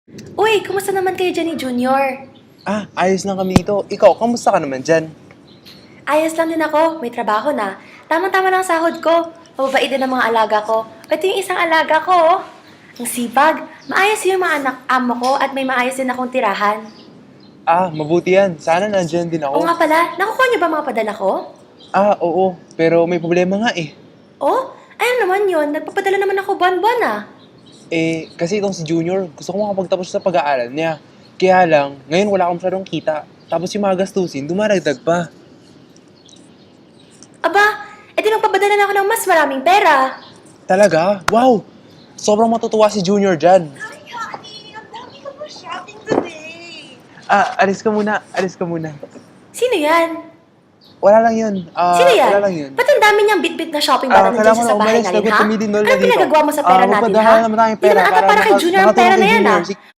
Uy, kumusta naman kayo dyan ni Junior? Ayos lang kami dito. Ikaw, kamusta ka naman dyan? Ayos lang din ako, may trabaho na. Tama-tama lang sahod ko. Mababait din ang mga alaga ko. Ito yung isang alaga ko, oh. Ang sipag. Maayos yung mga anak amo ko at may maayos din akong tirahan. Mabuti yan. Sana nandyan din O ako. nga pala, nakukuha niyo ba mga padala ko? Oo. Pero may problema nga eh. Oh, ayun naman yun. Nagpapadala naman ako buwan-buwan ah. Kasi itong si Junior, gusto ko makapagtapos sa pag-aaral niya. Kaya lang, ngayon wala akong masyadong kita. Tapos yung mga gastusin, dumaragdag pa. Aba, edi magpapadala na ako ng mas maraming pera. Talaga? Wow! Sobrang matutuwa si Junior dyan. Hi, honey! Ang dami ko po shopping today! Alis ka muna. Alis ka muna. Sino yan? Wala lang yun. Sino yan? Wala lang yun. Ba't ang dami niyang bit-bit na shopping bag nandiyan Kailangan siya sa na bahay umalis. natin, Dapat ha? tumidin doon na Anong dito. pinagagawa mo sa pera natin, Magpadala ha? na maraming Hindi pera naman ata para kay Junior ang pera na yan, ha?